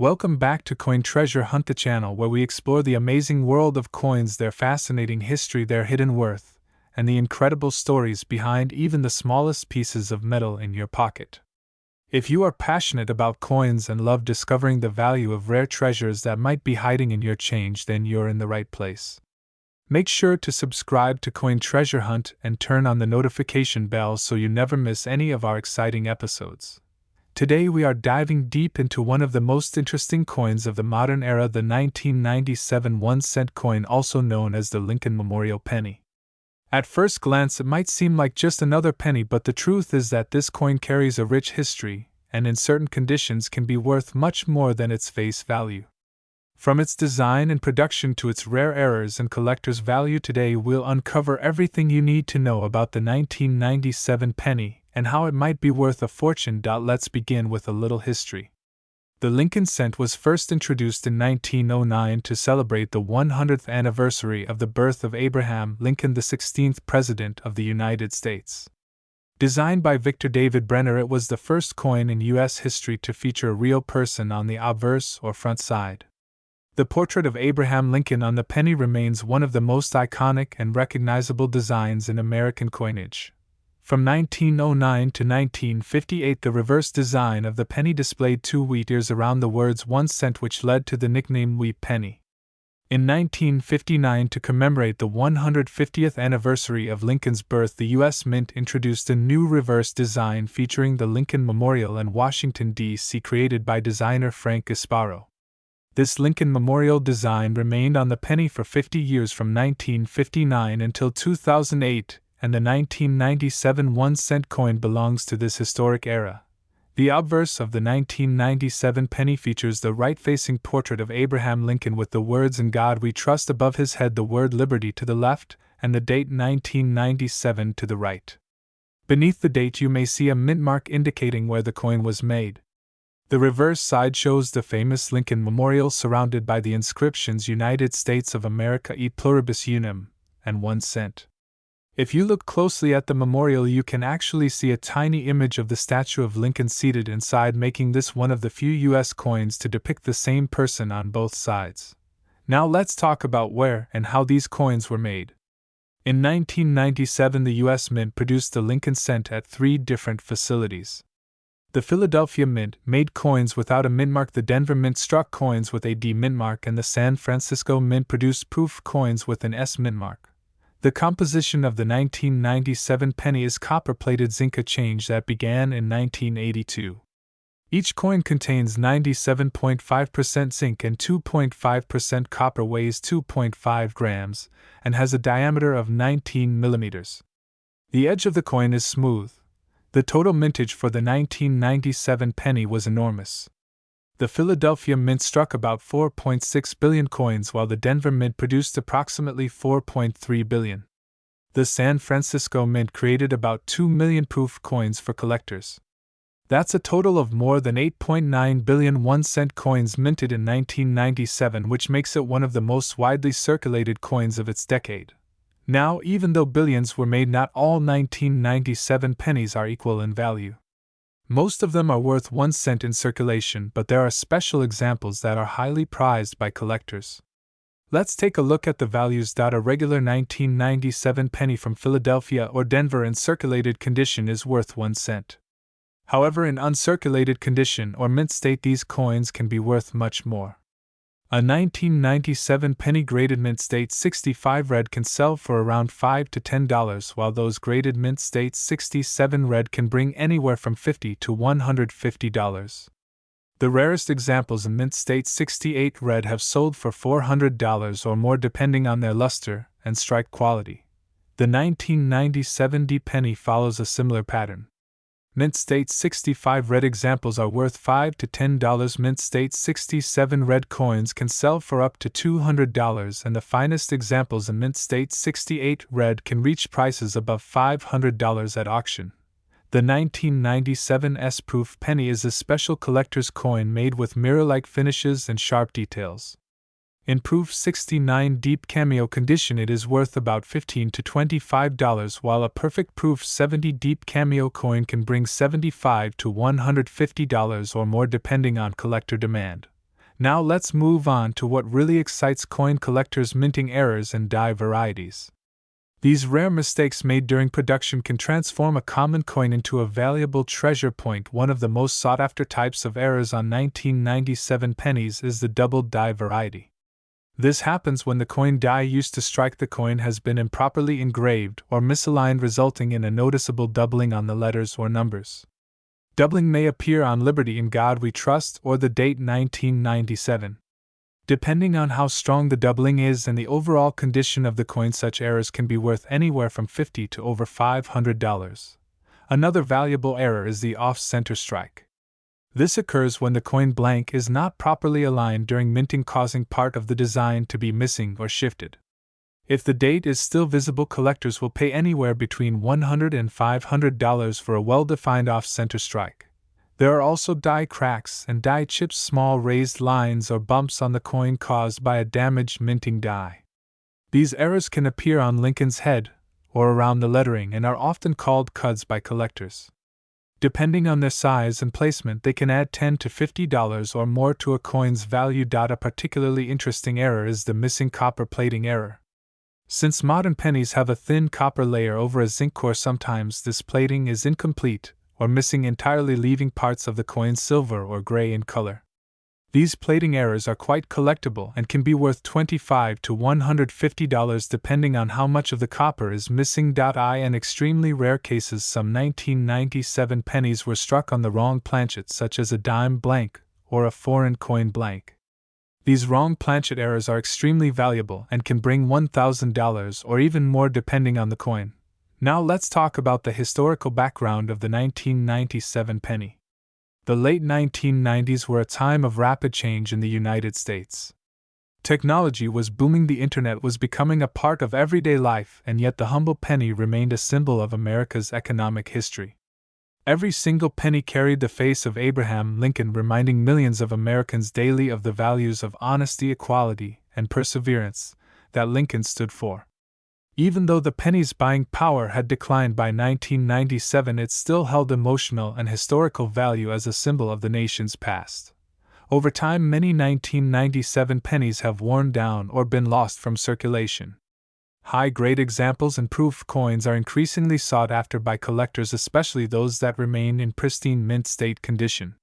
Welcome back to Coin Treasure Hunt, the channel where we explore the amazing world of coins, their fascinating history, their hidden worth, and the incredible stories behind even the smallest pieces of metal in your pocket. If you are passionate about coins and love discovering the value of rare treasures that might be hiding in your change, then you're in the right place. Make sure to subscribe to Coin Treasure Hunt and turn on the notification bell so you never miss any of our exciting episodes. Today we are diving deep into one of the most interesting coins of the modern era, the 1997 1-cent coin, also known as the Lincoln Memorial Penny. At first glance it might seem like just another penny, but the truth is that this coin carries a rich history, and in certain conditions can be worth much more than its face value. From its design and production to its rare errors and collector's value, today we'll uncover everything you need to know about the 1997 penny and how it might be worth a fortune. Let's begin with a little history. The Lincoln cent was first introduced in 1909 to celebrate the 100th anniversary of the birth of Abraham Lincoln, the 16th President of the United States. Designed by Victor David Brenner, it was the first coin in U.S. history to feature a real person on the obverse or front side. The portrait of Abraham Lincoln on the penny remains one of the most iconic and recognizable designs in American coinage. From 1909 to 1958, the reverse design of the penny displayed two wheat ears around the words 1 cent, which led to the nickname Wheat Penny. In 1959, to commemorate the 150th anniversary of Lincoln's birth, the U.S. Mint introduced a new reverse design featuring the Lincoln Memorial in Washington, D.C., created by designer Frank Gasparo. This Lincoln Memorial design remained on the penny for 50 years, from 1959 until 2008, and the 1997 1-cent coin belongs to this historic era. The obverse of the 1997 penny features the right-facing portrait of Abraham Lincoln with the words "In God We Trust" above his head, the word "Liberty" to the left, and the date 1997 to the right. Beneath the date you may see a mint mark indicating where the coin was made. The reverse side shows the famous Lincoln Memorial surrounded by the inscriptions "United States of America, et pluribus unum," and 1 cent. If you look closely at the memorial, you can actually see a tiny image of the statue of Lincoln seated inside, making this one of the few U.S. coins to depict the same person on both sides. Now let's talk about where and how these coins were made. In 1997, the U.S. Mint produced the Lincoln cent at 3 different facilities. The Philadelphia Mint made coins without a mint mark, the Denver Mint struck coins with a D mint mark, and the San Francisco Mint produced proof coins with an S mint mark. The composition of the 1997 penny is copper-plated zinc, change that began in 1982. Each coin contains 97.5% zinc and 2.5% copper, weighs 2.5 grams, and has a diameter of 19 millimeters. The edge of the coin is smooth. The total mintage for the 1997 penny was enormous. The Philadelphia Mint struck about 4.6 billion coins, while the Denver Mint produced approximately 4.3 billion. The San Francisco Mint created about 2 million proof coins for collectors. That's a total of more than 8.9 billion 1-cent coins minted in 1997, which makes it one of the most widely circulated coins of its decade. Now, even though billions were made, not all 1997 pennies are equal in value. Most of them are worth 1 cent in circulation, but there are special examples that are highly prized by collectors. Let's take a look at the values. A regular 1997 penny from Philadelphia or Denver in circulated condition is worth 1 cent. However, in uncirculated condition or mint state, these coins can be worth much more. A 1997 penny graded mint state 65 red can sell for around $5 to $10, while those graded mint state 67 red can bring anywhere from $50 to $150. The rarest examples in mint state 68 red have sold for $400 or more, depending on their luster and strike quality. The 1997 D penny follows a similar pattern. Mint state 65 red examples are worth $5 to $10. Mint state 67 red coins can sell for up to $200, and the finest examples in mint state 68 red can reach prices above $500 at auction. The 1997 S-proof penny is a special collector's coin made with mirror-like finishes and sharp details. In proof 69 deep cameo condition, it is worth about $15 to $25, while a perfect proof 70 deep cameo coin can bring $75 to $150 or more, depending on collector demand. Now let's move on to what really excites coin collectors: minting errors and die varieties. These rare mistakes made during production can transform a common coin into a valuable treasure point. One of the most sought-after types of errors on 1997 pennies is the doubled die variety. This happens when the coin die used to strike the coin has been improperly engraved or misaligned, resulting in a noticeable doubling on the letters or numbers. Doubling may appear on Liberty in God We Trust or the date 1997. Depending on how strong the doubling is and the overall condition of the coin, such errors can be worth anywhere from $50 to over $500. Another valuable error is the off-center strike. This occurs when the coin blank is not properly aligned during minting, causing part of the design to be missing or shifted. If the date is still visible, collectors will pay anywhere between $100 and $500 for a well-defined off-center strike. There are also die cracks and die chips, small raised lines or bumps on the coin caused by a damaged minting die. These errors can appear on Lincoln's head or around the lettering and are often called cuds by collectors. Depending on their size and placement, they can add $10 to $50 or more to a coin's value. A particularly interesting error is the missing copper plating error. Since modern pennies have a thin copper layer over a zinc core, sometimes this plating is incomplete or missing entirely, leaving parts of the coin silver or gray in color. These plating errors are quite collectible and can be worth $25 to $150 depending on how much of the copper is missing. In extremely rare cases, some 1997 pennies were struck on the wrong planchet, such as a dime blank or a foreign coin blank. These wrong planchet errors are extremely valuable and can bring $1,000 or even more depending on the coin. Now let's talk about the historical background of the 1997 penny. The late 1990s were a time of rapid change in the United States. Technology was booming, the internet was becoming a part of everyday life, and yet the humble penny remained a symbol of America's economic history. Every single penny carried the face of Abraham Lincoln, reminding millions of Americans daily of the values of honesty, equality, and perseverance that Lincoln stood for. Even though the penny's buying power had declined by 1997, it still held emotional and historical value as a symbol of the nation's past. Over time, many 1997 pennies have worn down or been lost from circulation. High-grade examples and proof coins are increasingly sought after by collectors, especially those that remain in pristine mint state condition.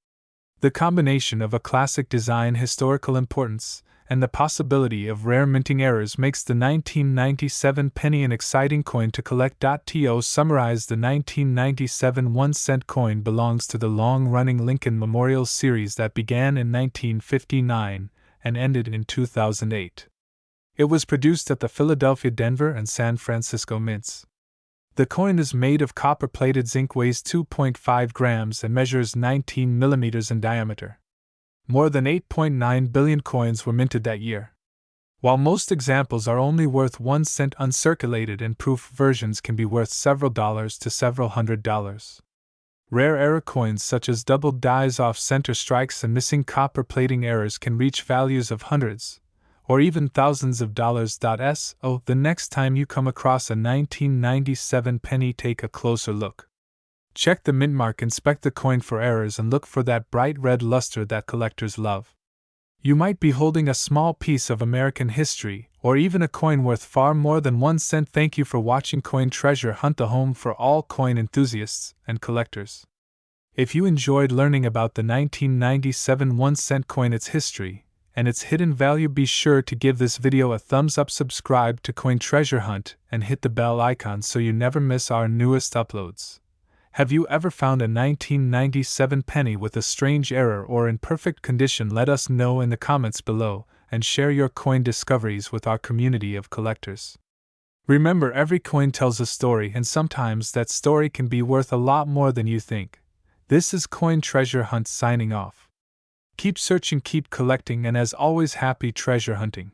The combination of a classic design, historical importance, and the possibility of rare minting errors makes the 1997 penny an exciting coin to collect. To summarize, the 1997 1-cent coin belongs to the long-running Lincoln Memorial series that began in 1959 and ended in 2008. It was produced at the Philadelphia, Denver, and San Francisco mints. The coin is made of copper-plated zinc, weighs 2.5 grams, and measures 19 millimeters in diameter. More than 8.9 billion coins were minted that year. While most examples are only worth 1 cent, uncirculated and proof versions can be worth several dollars to several $100s. Rare error coins such as doubled dies, off-center strikes, and missing copper plating errors can reach values of hundreds or even thousands of dollars. So the next time you come across a 1997 penny, take a closer look. Check the mint mark, inspect the coin for errors, and look for that bright red luster that collectors love. You might be holding a small piece of American history, or even a coin worth far more than 1 cent. Thank you for watching Coin Treasure Hunt, the home for all coin enthusiasts and collectors. If you enjoyed learning about the 1997 1-cent coin, its history, and its hidden value, be sure to give this video a thumbs up, subscribe to Coin Treasure Hunt, and hit the bell icon so you never miss our newest uploads. Have you ever found a 1997 penny with a strange error or in perfect condition? Let us know in the comments below, and share your coin discoveries with our community of collectors. Remember, every coin tells a story, and sometimes that story can be worth a lot more than you think. This is Coin Treasure Hunt signing off. Keep searching, keep collecting, and as always, happy treasure hunting.